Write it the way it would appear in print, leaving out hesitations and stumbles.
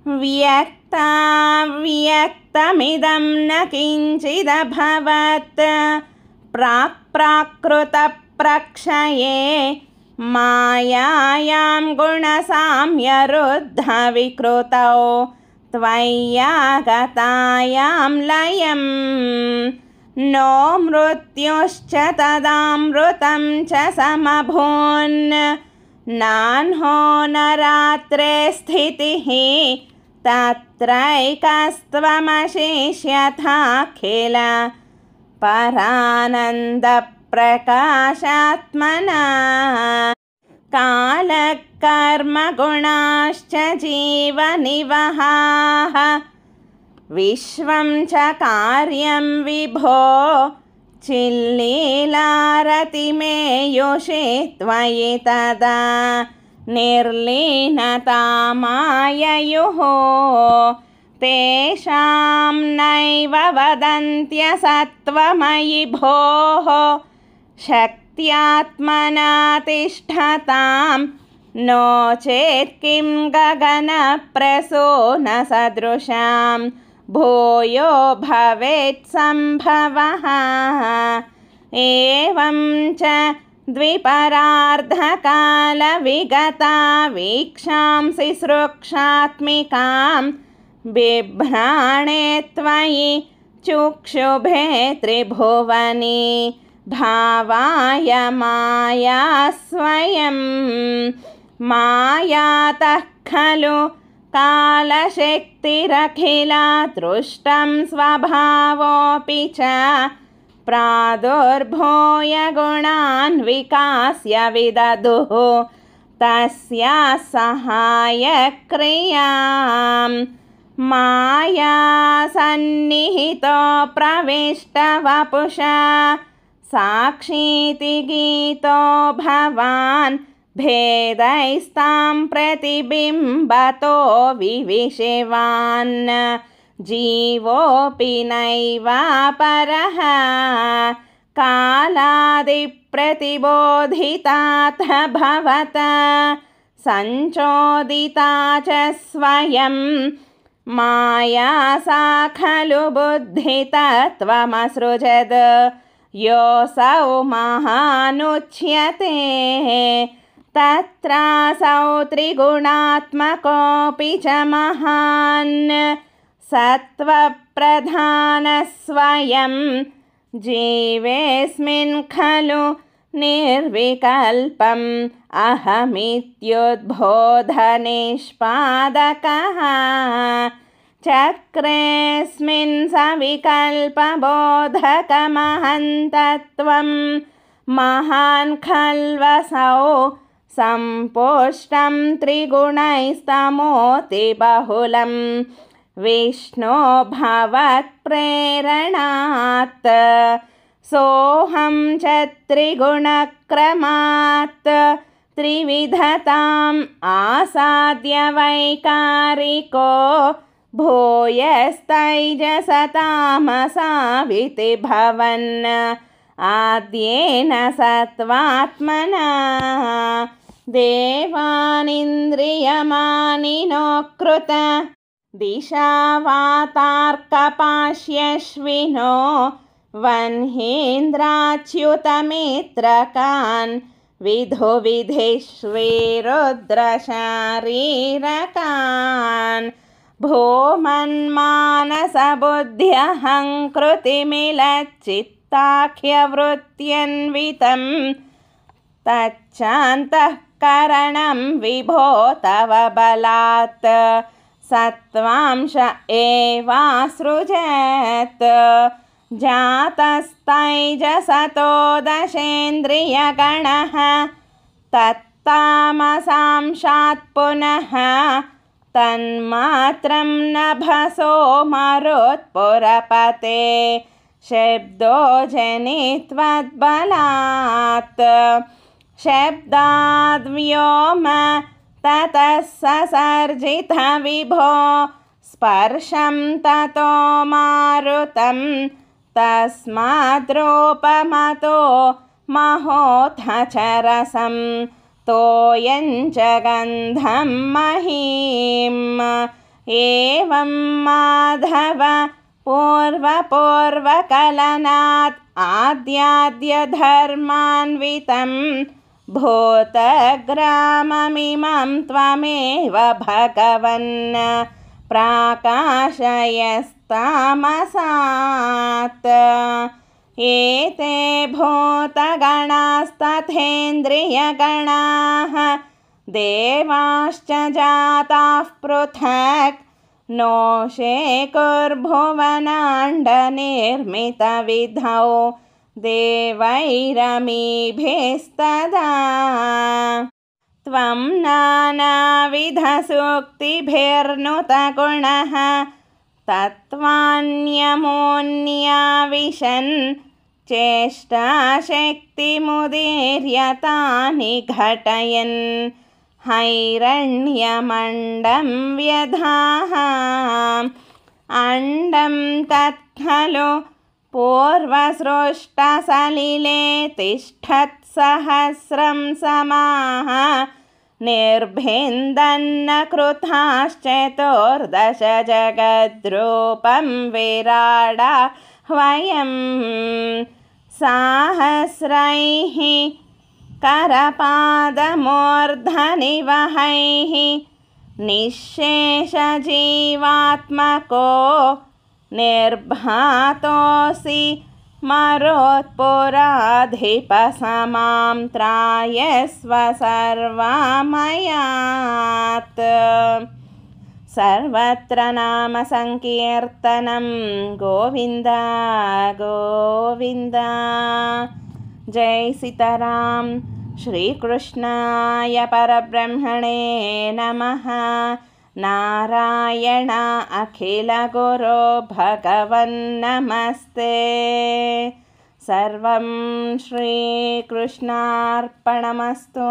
व्यक्ताव्यक्तमिदं न किञ्चिदभवत् प्राक्प्राकृतप्रक्षये मायायां गुणसाम्यरुद्धविकृतौ त्वय्यागतायां लयं नो मृत्युश्च तदामृतं च समभून् नान्हो न रात्रे स्थितिः तत्रैकस्त्वमशेष्यथाखिल परानन्दप्रकाशात्मना कालकर्मगुणाश्च जीवनिवहाः विश्वं च कार्यं विभो चिल्लीलारतिमेयुषे त्वयि तदा निर्लीनतामाययुः तेषां नैव वदन्त्यसत्त्वमयि भोः शक्त्यात्मना तिष्ठतां नो चेत् किं गगनप्रसूनसदृशां भूयो भवेत् सम्भवः एवं च द्विपरार्धकालविगता वीक्षांसि सृक्षात्मिकां बिभ्राणे त्वयि चुक्षुभे त्रिभुवनी भावाय माया स्वयं मायातः खलु कालशक्तिरखिला दृष्टं स्वभावोऽपि च प्रादुर्भूय गुणान् विकास्य विदधुः तस्या सहायक्रियां माया सन्निहितो प्रविष्टवपुषा साक्षीति गीतो भवान् भेदैस्तां प्रतिबिम्बतो विविशिवान् जीवोऽपि नैवापरः कालादिप्रतिबोधिताथ भवता सञ्चोदिता च स्वयं माया सा खलु बुद्धितत्त्वमसृजद् योऽसौ महानुच्यते तत्रासौ त्रिगुणात्मकोऽपि च महान् सत्त्वप्रधानस्वयं जीवेऽस्मिन् खलु निर्विकल्पम् अहमित्युद्बोधनिष्पादकः चक्रेऽस्मिन् सविकल्पबोधकमहन्तत्वं महान् खल्वसौ सम्पुष्टं त्रिगुणैस्तमोतिबहुलं विष्णो भवत्प्रेरणात् सोऽहं च त्रिगुणक्रमात् त्रिविधताम् आसाद्य वैकारिको भूयस्तैजसतामसाविति भवन् आद्येन सत्त्वात्मना देवानिन्द्रियमानिनोकृत दिशावातार्कपाश्यश्विनो वह्नीन्द्राच्युतमित्रकान् विधुविधिष्विरुद्रशारीरकान् भूमन्मानसबुद्ध्यहङ्कृतिमिलच्चित्ताख्यवृत्त्यन्वितं तच्चान्तःकरणं विभो तव बलात् सत्त्वांश एवासृजत् जातस्तैजसतो दशेन्द्रियगणः तत्तामसांशात् पुनः तन्मात्रं नभसो मरुत्पुरपते शब्दो जनित्वद्बलात् शब्दाद्व्योम ततः ससर्जित विभो स्पर्शं ततो मारुतं तस्माद्रूपमतो महोऽथ च रसं तोयं च गन्धं महीम् एवं माधव पूर्वपूर्वकलनात् आद्याद्यधर्मान्वितं भूतग्राममिमं त्वमेव भगवन् प्राकाशयस्तामसात् एते भूतगणास्तथेन्द्रियगणाः देवाश्च जाताः पृथक् नो शेकुर्भुवनाण्डनिर्मितविधौ देवैरमीभिस्तदा त्वं नानाविधसूक्तिभिर्नुतगुणः तत्त्वान्यमोऽन्याविशन् चेष्टाशक्तिमुदीर्यतानि घटयन् हैरण्यमण्डं व्यधाः अण्डं तत्खलु पूर्वसृष्टसलिले तिष्ठत्सहस्रं समाः निर्भिन्दन्न कृताश्चतुर्दश जगद्रूपं विराडाह्वयं साहस्रैः करपादमूर्धनिवहैः निःशेषजीवात्मको निर्भातोऽसि मरोत्पुराधिपसमां त्रायस्व सर्वामयात् सर्वत्र नामसङ्कीर्तनं गोविन्द गोविन्द जय सीताराम श्रीकृष्णाय परब्रह्मणे नमः नारायण अखिलगुरो भगवन्नमस्ते सर्वं श्रीकृष्णार्पणमस्तु।